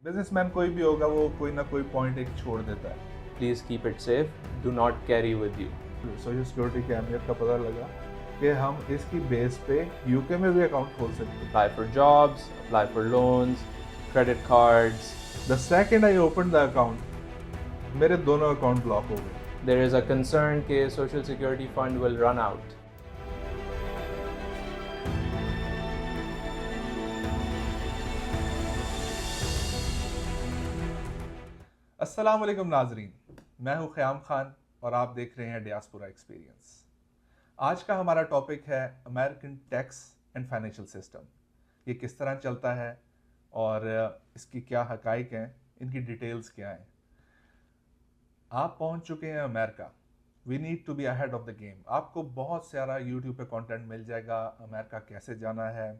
Businessman कोई भी होगा वो कोई ना कोई पॉइंट एक छोड़ देता है। Please keep it safe. Do not carry with you. Social security की अहमियत का पता लगा कि हम इसकी बेस पे यूके में भी अकाउंट खोल सकते हैं। Apply for jobs, apply for loans, credit cards. The second I open the account मेरे दोनों अकाउंट ब्लॉक हो गए। There is a concern that Social Security Fund will run out. अस्सलाम वालेकुम नाजरीन, मैं हूं ख़याम खान और आप देख रहे हैं डियास्पोरा एक्सपीरियंस। आज का हमारा टॉपिक है American tax and financial system. ये किस तरह चलता है और इसकी क्या हकाइक हैं, इनकी डिटेल्स क्या हैं। आप पहुंच चुके हैं America. We need to be ahead of the game. आपको बहुत सारा यूट्यूब पे कंटेंट मिल जाएगा। अमेरिका कैसे जाना है,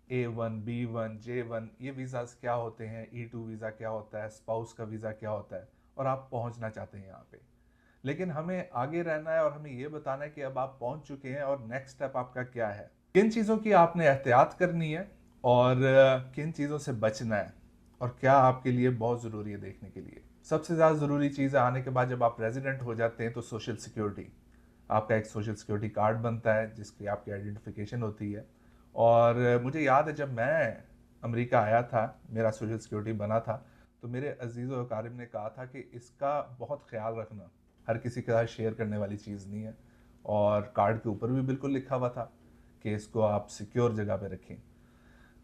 A1, B1, J1, ये वीज़ाज़ क्या होते हैं, E2 वीज़ा क्या होता है, स्पाउस का वीज़ा क्या होता है, और आप पहुंचना चाहते हैं यहाँ पे। लेकिन हमें आगे रहना है और हमें ये बताना है कि अब आप पहुंच चुके हैं और नेक्स्ट स्टेप आपका क्या है, किन चीज़ों की आपने एहतियात करनी है और किन चीज़ों से बचना है और क्या आपके लिए बहुत ज़रूरी है देखने के लिए। सबसे ज़्यादा ज़रूरी चीज़ है, आने के बाद जब आप रेजिडेंट हो जाते हैं तो सोशल सिक्योरिटी। आपका एक सोशल सिक्योरिटी कार्ड बनता है जिसकी आपकी आइडेंटिफिकेशन होती है। और मुझे याद है जब मैं अमेरिका आया था, मेरा सोशल सिक्योरिटी बना था, तो मेरे अजीज़ व अकारिब ने कहा था कि इसका बहुत ख्याल रखना, हर किसी के साथ शेयर करने वाली चीज़ नहीं है। और कार्ड के ऊपर भी बिल्कुल लिखा हुआ था कि इसको आप सिक्योर जगह पे रखें।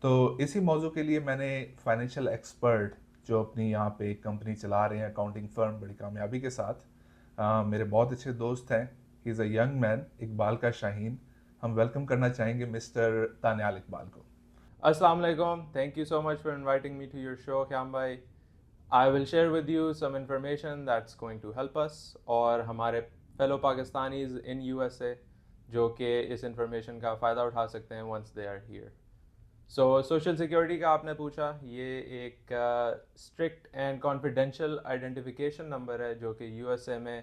तो इसी मौजू के लिए मैंने फाइनेंशियल एक्सपर्ट जो अपनी यहाँ पे एक कंपनी चला रहे हैं, अकाउंटिंग फर्म, बड़ी कामयाबी के साथ, मेरे बहुत अच्छे दोस्त हैं। He is a young man, Iqbal का शाहीन। हम वेलकम करना चाहेंगे मिस्टर तानियाल इकबाल को। Assalamu alaikum. Thank you so much for inviting me to your show, Khyam bhai. I will share with you some information that's going to help us और हमारे fellow Pakistanis in USA जो कि इस information का फ़ायदा उठा सकते हैं once they are here. So social security का आपने पूछा, ये एक strict and confidential identification number है जो कि USA में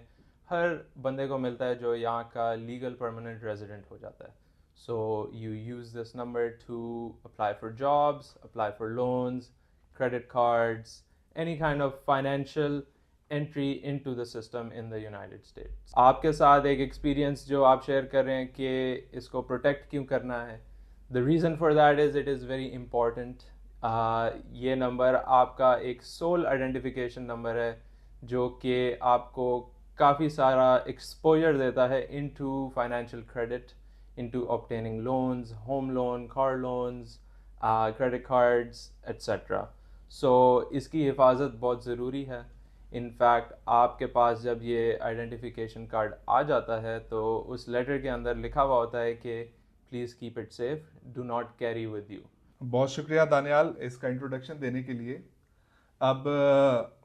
हर बंदे को मिलता है जो यहाँ का legal permanent resident हो जाता है. So you use this number to apply for jobs, apply for loans, credit cards, any kind of financial entry into the system in the United States. आपके साथ एक experience जो आप share कर रहे हैं कि इसको protect क्यों करना है, the reason for that is it is very important. ये नंबर आपका एक sole identification number है जो कि आपको काफ़ी सारा exposure देता है into financial credit, into obtaining loans, home loan, car loans, credit cards, etc. So इसकी हिफाजत बहुत ज़रूरी है। इनफैक्ट आपके पास जब ये आइडेंटिफिकेशन कार्ड आ जाता है तो उस लेटर के अंदर लिखा हुआ होता है कि please keep it safe, do not carry with you. बहुत शुक्रिया दानियाल इसका इंट्रोडक्शन देने के लिए। अब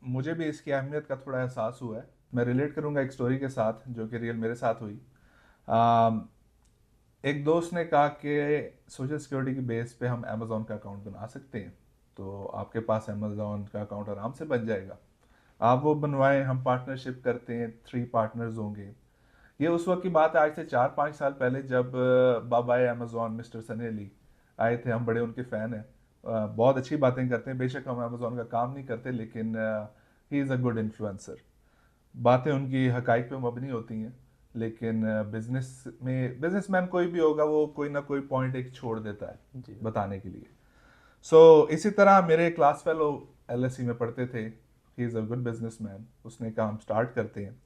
मुझे भी इसकी अहमियत का थोड़ा एहसास हुआ है। मैं रिलेट करूंगा एक स्टोरी के साथ जो कि रियल मेरे साथ हुई। एक दोस्त ने कहा कि सोशल सिक्योरिटी की बेस पे हम अमेज़ॉन का अकाउंट बना सकते हैं, तो आपके पास अमेज़ॉन का अकाउंट आराम से बन जाएगा। आप वो बनवाएं, हम पार्टनरशिप करते हैं, 3 पार्टनर्स होंगे। ये उस वक्त की बात है, आज से 4-5 साल पहले, जब बाबा अमेज़ॉन मिस्टर सनी अली आए थे। हम बड़े उनके फ़ैन हैं। बहुत अच्छी बातें करते हैं। बेशक हम अमेज़ॉन का काम नहीं करते, लेकिन he is a good influencer. बातें उनकी हकाइक पे मबनी होती हैं, लेकिन बिजनेसमैन कोई भी होगा वो कोई ना कोई पॉइंट एक छोड़ देता है जी बताने के लिए। सो इसी तरह मेरे क्लास फेलो LSE में पढ़ते थे। He is a good businessman. उसने कहा हम स्टार्ट करते हैं।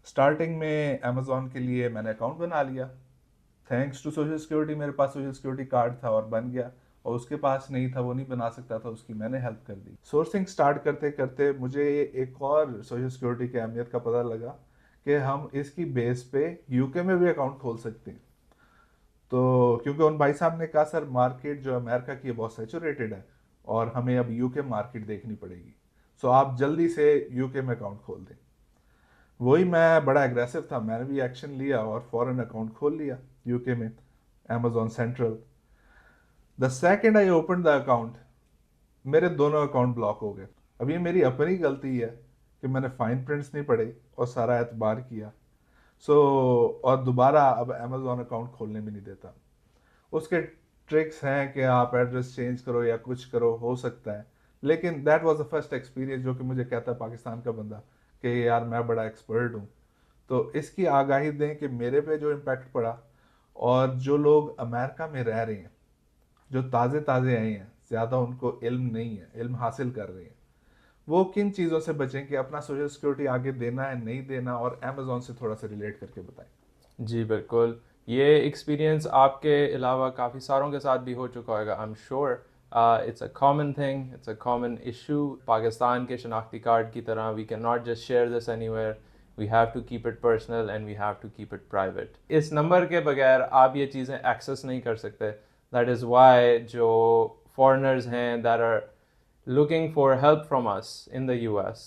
स्टार्टिंग में अमेज़ॉन के लिए मैंने अकाउंट बना लिया। थैंक्स टू सोशल सिक्योरिटी मेरे पास सोशल सिक्योरिटी कार्ड था और बन गया, और उसके पास नहीं था, वो नहीं बना सकता था, उसकी मैंने हेल्प कर दी। सोर्सिंग स्टार्ट करते करते मुझे एक और सोशल सिक्योरिटी की अहमियत का पता लगा कि हम इसकी बेस पे यूके में भी अकाउंट खोल सकते हैं। तो क्योंकि उन भाई साहब ने कहा सर मार्केट जो अमेरिका की है बहुत सैचुरेटेड है और हमें अब यूके मार्केट देखनी पड़ेगी, सो आप जल्दी से यूके में अकाउंट खोल दें। वही मैं बड़ा एग्रेसिव था, मैंने भी एक्शन लिया और फॉरेन अकाउंट खोल लिया यूके में, Amazon central. The second I open the account मेरे दोनों अकाउंट ब्लॉक हो गए। अब ये मेरी अपनी गलती है कि मैंने फाइन प्रिंट्स नहीं पढ़े और सारा एतबार किया। और दोबारा अब अमेज़ॉन अकाउंट खोलने में नहीं देता। उसके ट्रिक्स हैं कि आप एड्रेस चेंज करो या कुछ करो, हो सकता है, लेकिन that was the first experience जो कि मुझे कहता है पाकिस्तान का बंदा कि यार मैं बड़ा एक्सपर्ट हूँ। तो इसकी आगाही दें कि मेरे पे जो इम्पैक्ट पड़ा, और जो लोग अमेरिका में रह रहे हैं, जो ताज़े ताज़े आए हैं, ज़्यादा उनको इल्म नहीं है, इल्म हासिल कर रहे हैं, वो किन चीज़ों से बचें कि अपना सोशल सिक्योरिटी आगे देना है नहीं देना, और अमेजोन से थोड़ा सा रिलेट करके बताएं। जी बिल्कुल। ये एक्सपीरियंस आपके अलावा काफ़ी सारों के साथ भी हो चुका होगा, I am sure. It's a common thing, it's a common issue. Pakistan के शनाख्ती कार्ड की तरह we can not just share this anywhere, we have to keep it personal and we have to keep it private. इस number के बगैर आप ये चीज़ें एक्सेस नहीं कर सकते। दैट इज़ वाई जो फॉरेनर्स हैं that are looking for help from us in the US,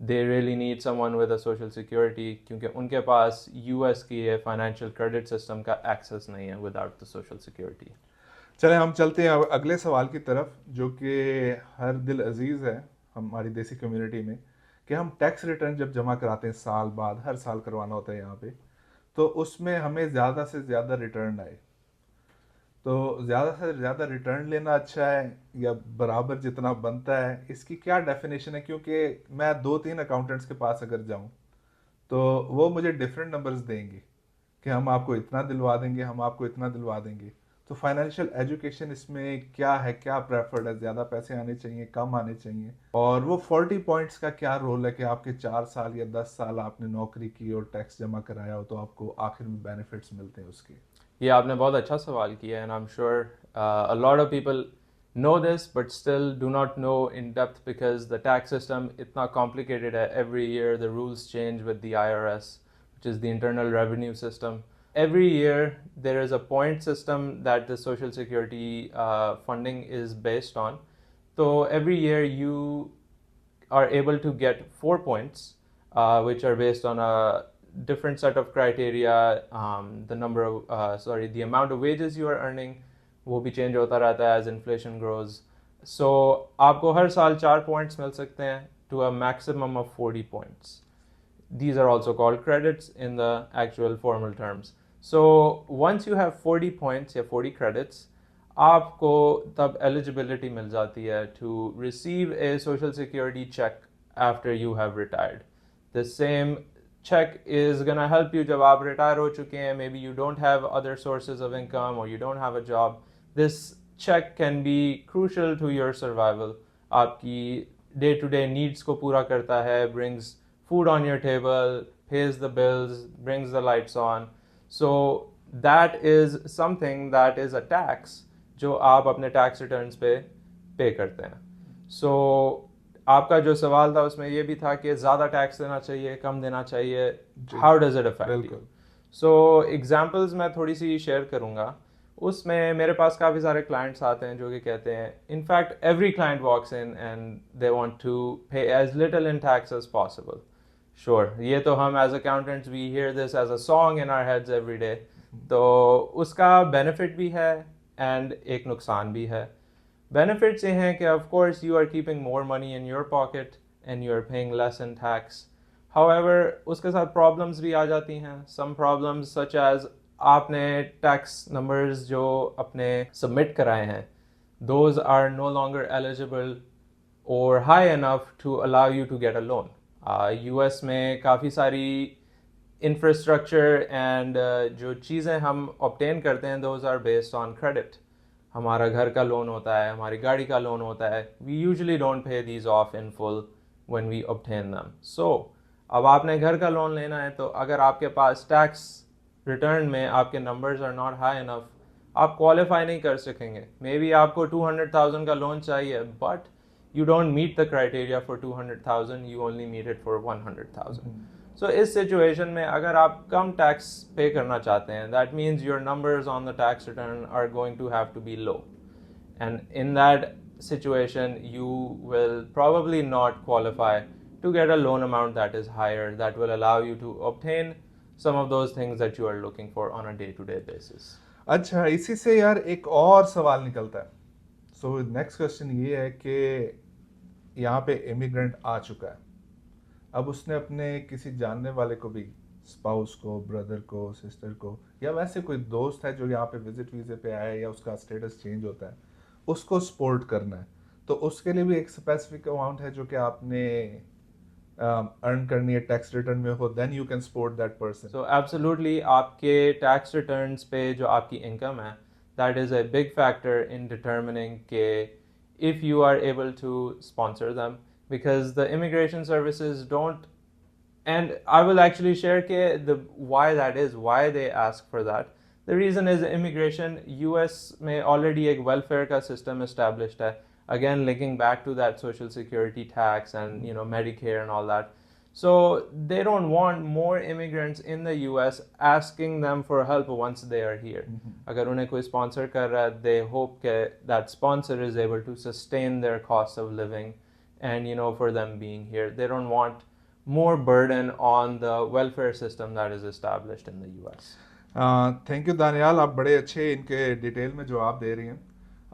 they really need someone with a social security क्योंकि उनके पास US की ये financial credit system का access नहीं है without the social security। चले हम चलते हैं अब अगले सवाल की तरफ, जो कि हर दिल अजीज़ है हमारी देसी कम्युनिटी में, कि हम टैक्स रिटर्न जब जमा कराते हैं साल बाद, हर साल करवाना होता है यहाँ पे, तो उसमें हमें ज़्यादा से ज़्यादा रिटर्न आए। तो ज़्यादा से ज़्यादा रिटर्न लेना अच्छा है या बराबर जितना बनता है, इसकी क्या डेफिनेशन है? क्योंकि मैं 2-3 अकाउंटेंट्स के पास अगर जाऊं तो वो मुझे डिफरेंट नंबर्स देंगे कि हम आपको इतना दिलवा देंगे, हम आपको इतना दिलवा देंगे। तो फाइनेंशियल एजुकेशन इसमें क्या है, क्या प्रेफर्ड है? ज़्यादा पैसे आने चाहिए, कम आने चाहिए? और वो 40 पॉइंट्स का क्या रोल है कि आपके 4 साल या 10 साल आपने नौकरी की और टैक्स जमा कराया हो तो आपको आखिर में बेनिफिट्स मिलते हैं उसके? ये आपने बहुत अच्छा सवाल किया and I am sure a lot of people know this but still do not know in depth because the tax system इतना complicated है। Every year the rules change with the IRS, which is the Internal Revenue System. Every year there is a point system that the Social Security funding is based on. So every year you are able to get 4 points, which are based on a different set of criteria. The number of the amount of wages you are earning वो भी change होता रहता है as inflation grows. So आपको हर साल 4 points मिल सकते हैं to a maximum of 40 points. These are also called credits in the actual formal terms. So once you have 40 points या 40 credits, आपको तब eligibility मिल जाती है to receive a social security check after you have retired. The same check is gonna help you जब आप retire हो चुके हैं, maybe you don't have other sources of income or you don't have a job. This check can be crucial to your survival. आपकी day to day needs को पूरा करता है, brings food on your table, pays the bills, brings the lights on. So that is something that is a tax जो आप अपने tax returns पे करते हैं। सो आपका जो सवाल था उसमें ये भी था कि ज़्यादा टैक्स देना चाहिए, कम देना चाहिए, how does it affect you? बिल्कुल। सो एग्जांपल्स मैं थोड़ी सी शेयर करूँगा। उसमें मेरे पास काफ़ी सारे क्लाइंट्स आते हैं जो कि कहते हैं, in fact every client walks in and they want to pay as little in tax as possible. Sure, ये तो हम as accountants we hear this as a song in our heads every day. तो उसका बेनिफिट भी है and एक नुकसान भी है। बेनिफिट्स ये हैं कि of course you are keeping more money in your pocket and you are paying less in tax. However उसके साथ प्रॉब्लम्स भी आ जाती हैं। सम प्रॉब्लम्स सच एज आपने टैक्स नंबर्स जो अपने सबमिट कराए हैं, those are no longer eligible or high enough to allow you to get a loan. US में काफ़ी सारी इंफ्रास्ट्रक्चर एंड जो चीज़ें हम ऑब्टेन करते हैं those are based on credit. हमारा घर का लोन होता है, हमारी गाड़ी का लोन होता है, we usually don't pay these off in full when we obtain them. So अब आपने घर का लोन लेना है तो अगर आपके पास टैक्स रिटर्न में आपके numbers are not high enough, आप क्वालिफाई नहीं कर सकेंगे। मे बी आपको 200,000 का लोन चाहिए but you don't meet the criteria for 200,000, you only meet it for 100,000. So इस situation में अगर आप कम tax pay करना चाहते हैं, that means your numbers on the tax return are going to have to be low. And in that situation, you will probably not qualify to get a loan amount that is higher, that will allow you to obtain some of those things that you are looking for on a day-to-day basis. अच्छा, इसी से यार एक और सवाल निकलता है। So next question ये है कि यहाँ पे इमिग्रेंट आ चुका है, अब उसने अपने किसी जानने वाले को भी, स्पाउस को, ब्रदर को, सिस्टर को, या वैसे कोई दोस्त है जो यहाँ पे विजिट वीज़े पे आया है या उसका स्टेटस चेंज होता है, उसको सपोर्ट करना है। तो उसके लिए भी एक स्पेसिफिक अमाउंट है जो कि आपने अर्न करनी है टैक्स रिटर्न में हो, then you can support that person. So absolutely, आपके tax returns पे जो आपकी income है, that is a big factor in determining के if you are able to sponsor them, because the immigration services don't, and I will actually share the why that is, why they ask for that. The reason is immigration. US में already एक welfare का system established है. Again, linking back to that social security tax and Medicare and all that. So they don't want more immigrants in the US asking them for help once they are here. अगर उन्हें कोई sponsor कर रहा है, they hope that sponsor is able to sustain their cost of living, and for them being here, they don't want more burden on the welfare system that is established in the US. Thank you Daniyal, आप बड़े अच्छे इनके detail में जवाब दे रही हैं.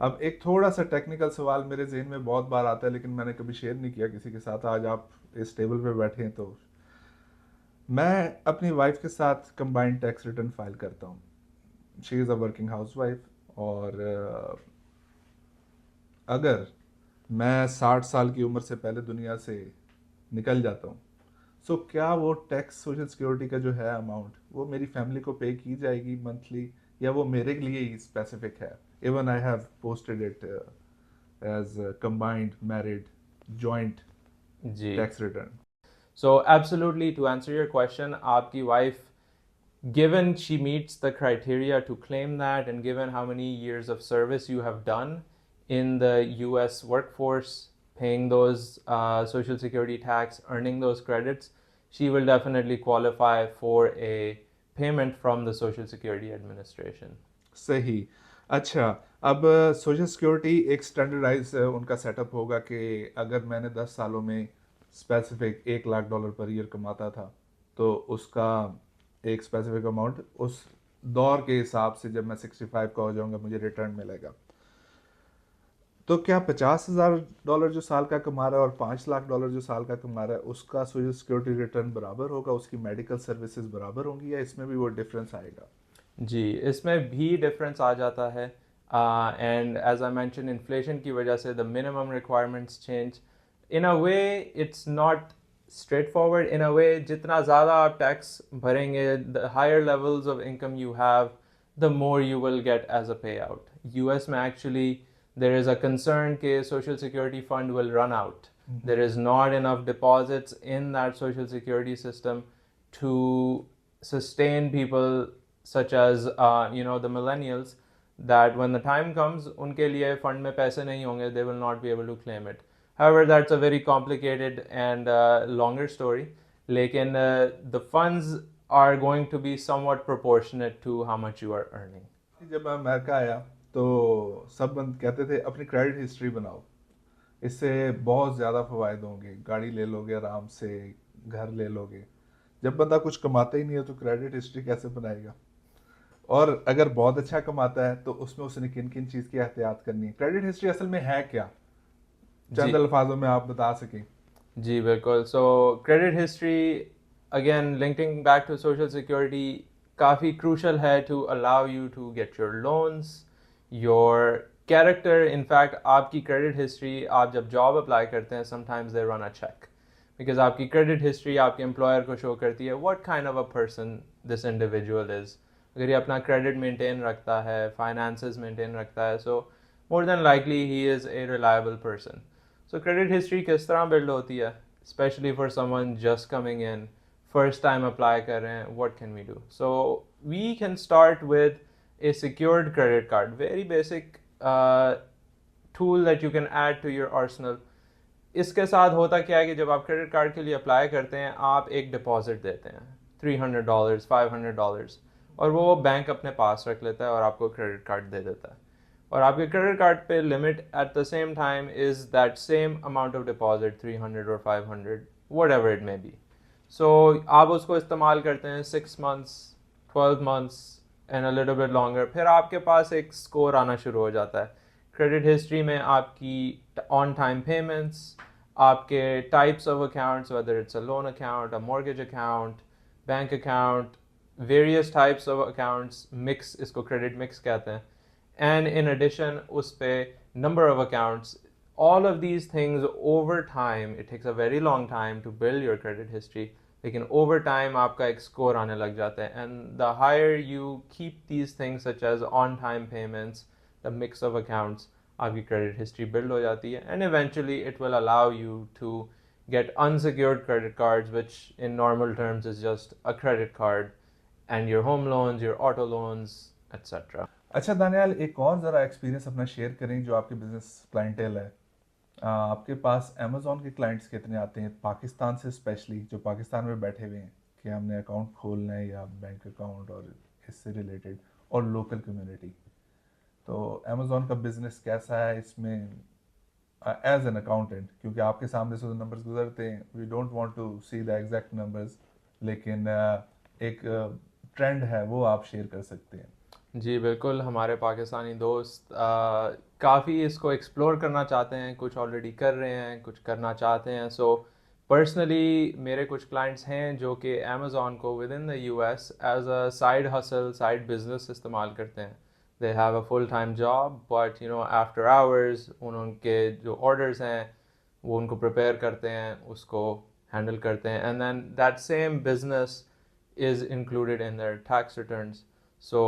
अब एक थोड़ा सा टेक्निकल सवाल मेरे जहन में बहुत बार आता है, लेकिन मैंने कभी शेयर नहीं किया किसी के साथ. आज आप इस टेबल पे बैठे हैं तो मैं अपनी वाइफ के साथ कंबाइंड टैक्स रिटर्न फाइल करता हूँ. She is a working housewife, और अगर मैं 60 साल की उम्र से पहले दुनिया से निकल जाता हूँ, सो क्या वो टैक्स सोशल सिक्योरिटी का जो है अमाउंट, वो मेरी फैमिली को पे की जाएगी मंथली, या वो मेरे लिए ही स्पेसिफिक है? Even I have posted it as combined married joint जी. Tax return. So absolutely, to answer your question, आपकी wife, given she meets the criteria to claim that, and given how many years of service you have done in the US workforce, paying those social security tax, earning those credits, she will definitely qualify for a payment from the Social Security Administration. सही. अच्छा, अब social security एक standardise उनका setup होगा कि अगर मैंने 10 सालों में स्पेसिफिक $1,00,000 पर ईयर कमाता था, तो उसका एक स्पेसिफिक अमाउंट उस दौर के हिसाब से जब मैं 65 का हो जाऊंगा मुझे रिटर्न मिलेगा. तो क्या $50,000 जो साल का कमा रहा है और $5,00,000 जो साल का कमा रहा है, उसका सोशल सिक्योरिटी रिटर्न बराबर होगा, उसकी मेडिकल सर्विसेज बराबर होंगी, या इसमें भी वो डिफरेंस आएगा? जी, इसमें भी डिफरेंस आ जाता है. And as I mention, inflation की वजह से the minimum requirements change. In a way it's not straightforward. In a way जितना ज़्यादा आप टैक्स भरेंगे, the higher levels of income you have, the more you will get as a pay out. US में actually there is a concern that social security fund will run out. There is not enough deposits in that social security system to sustain people such as the millennials, that when the time comes unke liye fund mein paise nahi honge, they will not be able to claim it. However, that's a very complicated and longer story. Lekin the funds are going to be somewhat proportionate to how much you are earning. जब मैं America आया तो सब बंद कहते थे अपनी credit history बनाओ, इससे बहुत ज़्यादा फ़वायद होंगे, गाड़ी ले लोगे आराम से, घर ले लोगे. जब बंदा कुछ कमाता ही नहीं है तो क्रेडिट हिस्ट्री कैसे बनाएगा? और अगर बहुत अच्छा कमाता है तो उसमें उसने किन किन चीज़ की एहतियात करनी है? क्रेडिट हिस्ट्री असल में है क्या, चंद अल्फाजों में आप बता सकें? जी बिल्कुल. So credit history, again linking back to social security, काफ़ी क्रूशल है to allow you to get your loans, your character. In fact आपकी क्रेडिट हिस्ट्री, आप जब जॉब अप्लाई करते हैं, sometimes they run a check, because आपकी क्रेडिट हिस्ट्री आपके employer को शो करती है what kind of a person this individual is. अगर ये अपना क्रेडिट मेंटेन रखता है, फाइनेंसेस मेंटेन रखता है, so more than likely he is a reliable person. So credit history किस तरह बिल्ड होती है, specially for someone just coming in, first time apply कर रहे हैं, what can we do? So we can start with a secured credit card, very basic tool that you can add to your arsenal. इसके साथ होता क्या है कि जब आप क्रेडिट कार्ड के लिए अप्लाई करते हैं, आप एक डिपॉजिट देते हैं $300, $500, और वो बैंक अपने पास रख लेता है और आपको क्रेडिट कार्ड दे देता है. और आपके क्रेडिट कार्ड पे limit at the same time is that same amount of deposit, 300 और 500, whatever it may be. So आप उसको इस्तेमाल करते हैं 6 months, 12 months and a little bit longer. फिर आपके पास एक स्कोर आना शुरू हो जाता है. क्रेडिट हिस्ट्री में आपकी ऑन टाइम पेमेंट्स, आपके types of accounts, whether it's a loan account, a mortgage account, bank account, various types of accounts, mix, इसको क्रेडिट मिक्स कहते हैं. एंड इन एडिशन उस पे number of accounts, all of these things over time, it takes a very long time to build your credit history. लेकिन over time आपका एक score आने लग जाता है, and the higher you keep these things such as on time payments, the mix of accounts, आपकी credit history build हो जाती है, and eventually it will allow you to get unsecured credit cards, which in normal terms is just a credit card, and your home loans, your auto loans, etc. अच्छा दानियाल, एक और ज़रा experience अपना share करें जो आपके बिजनेस क्लाइंटेल है। आपके पास अमेज़ॉन के क्लाइंट्स कितने आते हैं पाकिस्तान से, स्पेशली जो पाकिस्तान में बैठे हुए हैं कि हमने अकाउंट खोलना है या बैंक अकाउंट और इससे रिलेटेड, और लोकल कम्युनिटी। तो अमेज़ॉन का बिजनेस कैसा है इसमें एज एन अकाउंटेंट, क्योंकि आपके सामने से तो नंबर्स गुजरते हैं, we don't want to see the exact numbers, लेकिन एक ट्रेंड है वो आप शेयर कर सकते हैं। जी बिल्कुल, हमारे पाकिस्तानी दोस्त काफ़ी इसको एक्सप्लोर करना चाहते हैं, कुछ ऑलरेडी कर रहे हैं, कुछ करना चाहते हैं। सो पर्सनली मेरे कुछ क्लाइंट्स हैं जो कि अमेज़ॉन को within the US as a side hustle, side business इस्तेमाल करते हैं। They have a full time job, but you know after hours उनके जो ऑर्डर्स हैं वो उनको प्रिपेयर करते हैं, उसको हैंडल करते हैं, and then that same business is included in their tax returns. So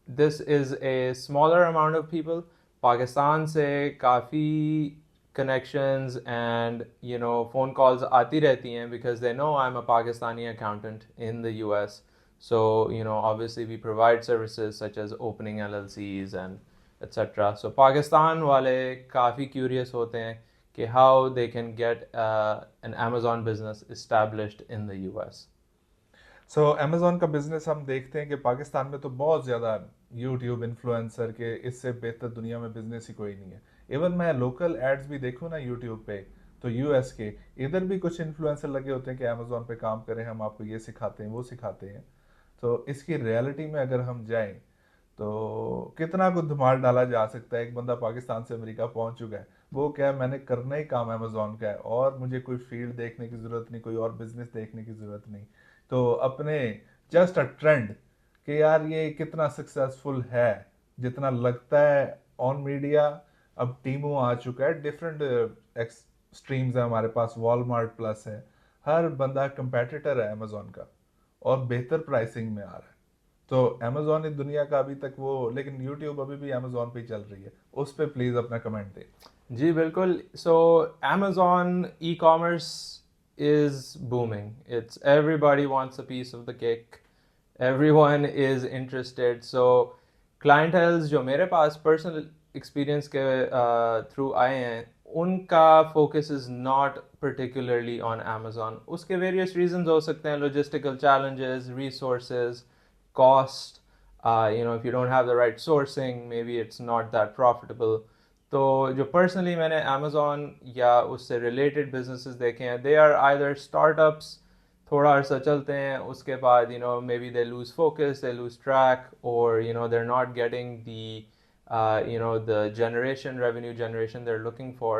this is a smaller amount of people. Pakistan से काफ़ी connections and you know phone calls आती रहती हैं because they know I'm a Pakistani accountant in the US. So you know obviously we provide services such as opening LLCs and etc. So Pakistan वाले काफ़ी curious होते हैं कि how they can get an Amazon business established in the US. So Amazon का business हम देखते हैं कि पाकिस्तान में तो बहुत ज़्यादा यूट्यूब इन्फ्लुएंसर के इससे बेहतर दुनिया में बिजनेस ही कोई नहीं है। इवन मैं लोकल एड्स भी देखूँ ना यूट्यूब पे, तो यूएस के इधर भी कुछ इन्फ्लुएंसर लगे होते हैं कि अमेज़ॉन पे काम करें, हम आपको ये सिखाते हैं वो सिखाते हैं। तो इसकी रियलिटी में अगर हम जाएं तो कितना कुछ धुमार डाला जा सकता है। एक बंदा पाकिस्तान से अमेरिका पहुंच चुका है, वो क्या है, मैंने करना ही काम अमेज़ॉन का है और मुझे कोई फील्ड देखने की ज़रूरत नहीं, कोई और बिजनेस देखने की ज़रूरत नहीं। तो अपने जस्ट अ ट्रेंड कि यार ये कितना सक्सेसफुल है जितना लगता है ऑन मीडिया। अब टीमों आ चुका है, डिफरेंट स्ट्रीम्स है हमारे पास, वॉलमार्ट प्लस है, हर बंदा कंपेटिटर है अमेज़ॉन का और बेहतर प्राइसिंग में आ रहा है। तो अमेज़ॉन इस दुनिया का अभी तक वो, लेकिन यूट्यूब अभी भी अमेज़ॉन पे ही चल रही है। उस पर प्लीज़ अपना कमेंट दें। जी बिल्कुल। सो Amazon e-commerce is booming. It's everybody wants a piece of the cake. Everyone is interested. So clientele जो मेरे पास personal experience के through आए हैं, उनका focus is not particularly on Amazon. उसके various reasons हो सकते हैं, logistical challenges, resources, cost. You know, if you don't have the right sourcing, maybe it's not that profitable. तो जो पर्सनली मैंने अमेज़ॉन या उससे रिलेटेड बिजनेसेस देखे हैं, दे आर आइदर स्टार्टअप्स, थोड़ा अर्सा चलते हैं, उसके बाद you know maybe they lose focus, they lose track, और you know they are not getting the you know the generation revenue generation they're looking for,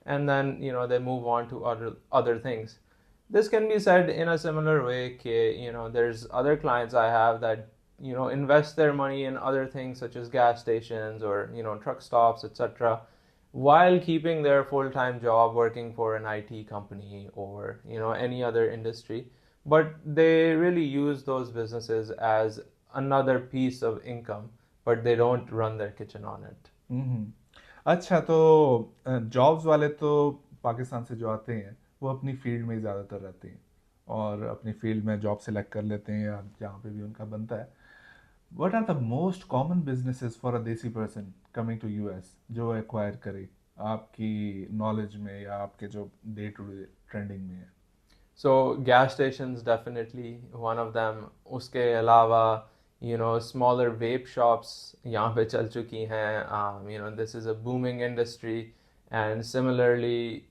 and then you know they move on to other things. This can be said in a similar way कि you know there's other clients I have that you know invest their money in other things such as gas stations or you know truck stops, etc., while keeping their full-time job working for an IT company or you know any other industry, but they really use those businesses as another piece of income, but they don't run their kitchen on it. अच्छा, तो jobs वाले तो पाकिस्तान से जो आते हैं वो अपनी फील्ड में ही ज़्यादातर रहते हैं और अपनी फील्ड में जॉब सेलेक्ट कर लेते हैं या जहाँ पे भी उनका बनता है। What are the most common businesses for a desi person coming to US जो एक्वायर करे आपकी नॉलेज में या आपके जो डे टू डे ट्रेंडिंग में है? So gas stations definitely one of them. उसके अलावा you know smaller vape shops यहाँ पे चल चुकी हैं. You know this is a booming industry, and similarly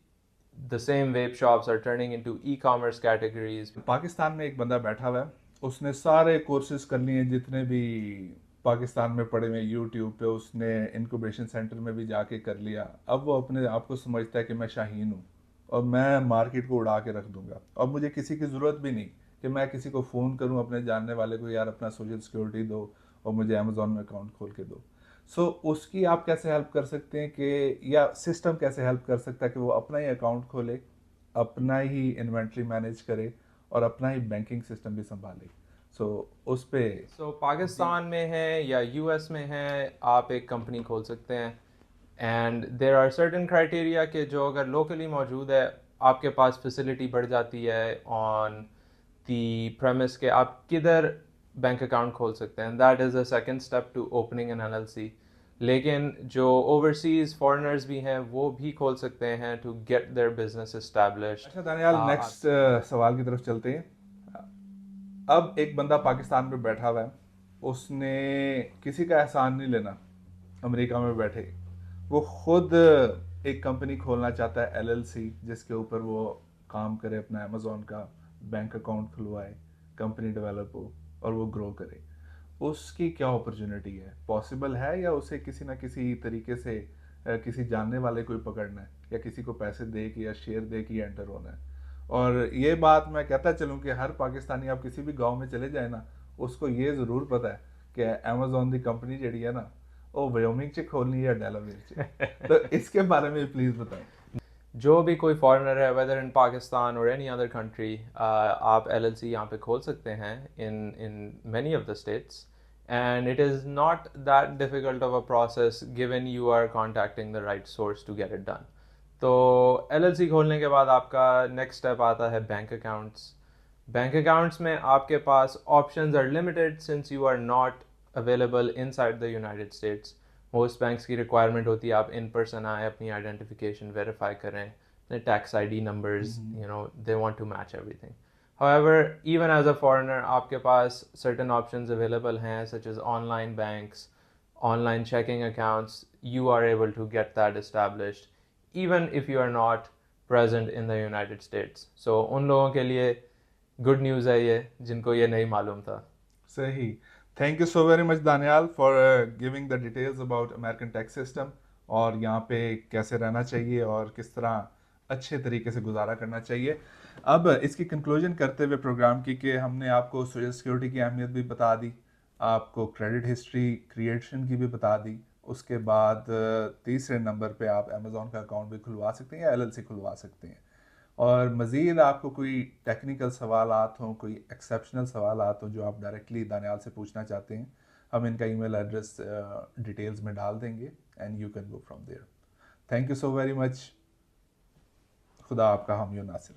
the same vape shops are turning into e-commerce categories. Pakistan में एक बंदा बैठा हुआ है, उसने सारे कोर्सेज कर लिए जितने भी पाकिस्तान में पड़े हुए यूट्यूब पे, उसने इंक्यूबेशन सेंटर में भी जाके कर लिया। अब वो अपने आप को समझता है कि मैं शाहीन हूँ और मैं मार्केट को उड़ा के रख दूंगा और मुझे किसी की ज़रूरत भी नहीं कि मैं किसी को फ़ोन करूँ अपने जानने वाले को, यार अपना सोशल सिक्योरिटी दो और मुझे अमेज़ॉन में अकाउंट खोल के दो। सो उसकी आप कैसे हेल्प कर सकते हैं कि, या सिस्टम कैसे हेल्प कर सकता है कि वो अपना ही अकाउंट खोले, अपना ही इन्वेंट्री मैनेज करे और अपना ही बैंकिंग सिस्टम भी संभाले? सो उस पे सो पाकिस्तान में है या यूएस में है, आप एक कंपनी खोल सकते हैं and there are certain criteria कि जो अगर लोकली मौजूद है, आपके पास फैसिलिटी बढ़ जाती है ऑन दी premise के आप किधर बैंक अकाउंट खोल सकते हैं, that is a second step to opening an LLC. लेकिन जो ओवरसीज़ फॉरेनर्स भी हैं वो भी खोल सकते हैं to get their business established. अच्छा दानियाल, नेक्स्ट सवाल की तरफ चलते हैं। अब एक बंदा पाकिस्तान में बैठा हुआ है, उसने किसी का एहसान नहीं लेना, अमेरिका में बैठे वो खुद एक कंपनी खोलना चाहता है, एलएलसी, जिसके ऊपर वो काम करे, अपना अमेजोन का बैंक अकाउंट खुलवाए, कंपनी डेवलप हो और वो ग्रो करे। उसकी क्या अपॉर्चुनिटी है? पॉसिबल है, या उसे किसी ना किसी तरीके से किसी जानने वाले को ही पकड़ना है, या किसी को पैसे दे के या शेयर दे के एंटर होना है? और ये बात मैं कहता चलूँ कि हर पाकिस्तानी, आप किसी भी गांव में चले जाए ना, उसको ये ज़रूर पता है कि अमेजोन दी कंपनी जड़ी है ना, वो वायोमिंग च खोलनी है या डेलावेयर च। तो इसके बारे में प्लीज़ बताएं। जो भी कोई फॉरेनर है, वेदर इन पाकिस्तान और एनी अदर कंट्री, आप एलएलसी यहाँ पे खोल सकते हैं in many of the states and it is not that difficult of a process given you are contacting the right source to get it done. तो LLC खोलने के बाद आपका नेक्स्ट स्टेप आता है बैंक अकाउंट्स। बैंक अकाउंट्स में आपके पास options are limited since you are not available inside the United States. Most banks की रिक्वायरमेंट होती है आप इन पर्सन आए, अपनी आइडेंटिफिकेशन वेरीफाई करें, अपने tax ID numbers, they want to match everything. However, even as a foreigner, आपके पास certain options available हैं such as online banks, online checking accounts. You are able to get that established even if you are not present in the United States. So उन लोगों के लिए good news है ये, जिनको ये नहीं मालूम था। सही। Thank you so very much Daniyal for giving the details about American tax system, और यहाँ पे कैसे रहना चाहिए और किस तरह अच्छे तरीके से गुजारा करना चाहिए। अब इसकी कंक्लूजन करते हुए प्रोग्राम की, कि हमने आपको सोशल सिक्योरिटी की अहमियत भी बता दी, आपको क्रेडिट हिस्ट्री क्रिएशन की भी बता दी, उसके बाद तीसरे नंबर पे आप अमेज़ॉन का अकाउंट भी खुलवा सकते हैं या एलएलसी खुलवा सकते हैं। और मज़ीद आपको कोई टेक्निकल सवालात हों, कोई एक्सेप्शनल सवालात हों जो आप डायरेक्टली दानियाल से पूछना चाहते हैं, हम इनका ईमेल एड्रेस डिटेल्स में डाल देंगे and you can go from there. Thank you so very much. खुदा आपका हामी और नासिर।